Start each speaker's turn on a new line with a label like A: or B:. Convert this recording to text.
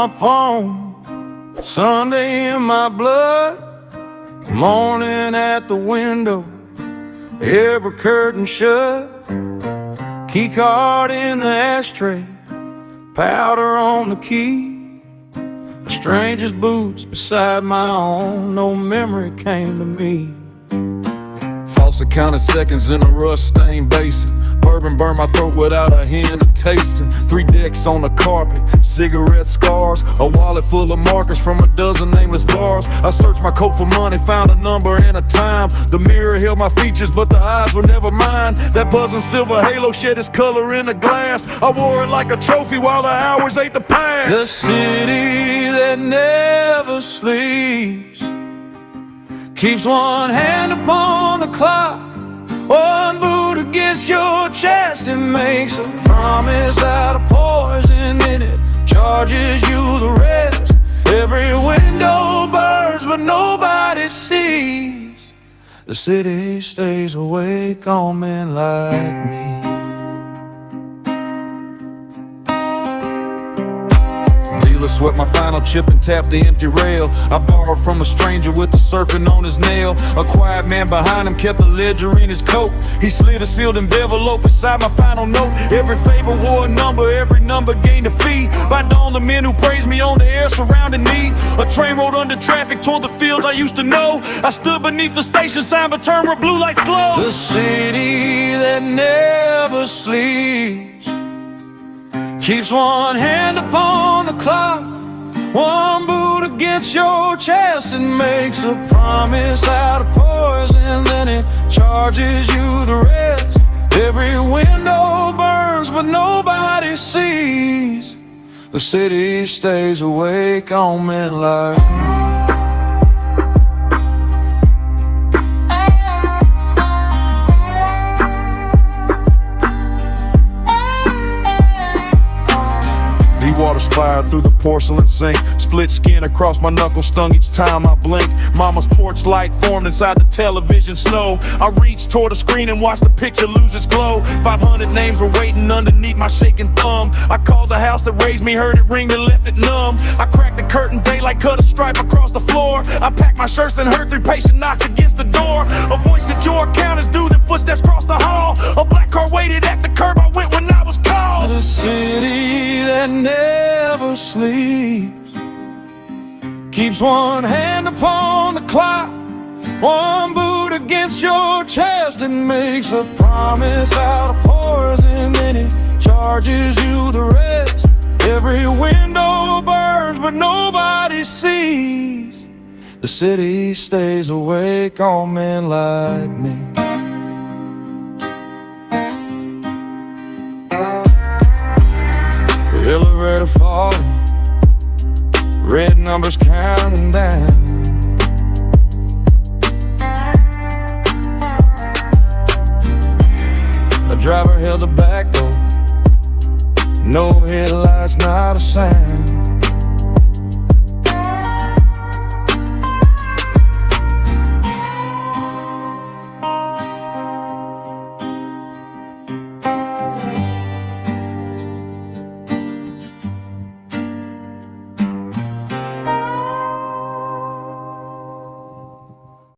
A: my phone, Sunday in my blood, morning at the window, every curtain shut, keycard in the ashtray, powder on the key, a stranger's boots beside my own, no memory came to me. False accounting seconds in a rust-stained basin, bourbon burned my throat without a hint of tasting. 3 decks on the carpet, cigarette scars, a wallet full of markers from a dozen nameless bars. I searched my coat for money, found a number and a time. The mirror held my features, but the eyes were never mine. That buzzing silver halo shed its color in the glass. I wore it like a trophy while the hours ate the past. The city that never sleeps keeps one hand upon the clock, one boot against your chest, and makes a promise out of poison, and it charges you the rest. Every window burns but nobody sees. The city stays awake on men like me. Swept my final chip and tapped the empty rail. I borrowed from a stranger with a serpent on his nail. A quiet man behind him kept a ledger in his coat. He slid a sealed envelope beside my final note. Every favor wore a number, every number gained a fee. By dawn the men who praised me on the air surrounded me. A train rode under traffic toward the fields I used to know. I stood beneath the station sign but turned where blue lights glow. The city that never sleeps keeps one hand upon the clock, one boot against your chest, and makes a promise out of poison, then it charges you the rest. Every window burns but nobody sees. The city stays awake on men like me. Water splattered through the porcelain sink. Split skin across my knuckles stung each time I blinked. Mama's porch light formed inside the television snow. I reached toward the screen and watched the picture lose its glow. 500 names were waiting underneath my shaking thumb. I called the house that raised me, heard it ring, then left it numb. I cracked the curtain, daylight cut a stripe across the floor. I packed my shirts, then heard 3 patient knocks against the door. A voice at your account is due, then footsteps crossed the hall. A black car waited at the curb, I went when I was called. The city that never sleeps keeps one hand upon the clock, one boot against your chest, and makes a promise out of poison, then it charges you the rest. Every window burns but nobody sees. The city stays awake on men like me. Elevator falling, red numbers counting down. A driver held the back door, no headlights, not a sound.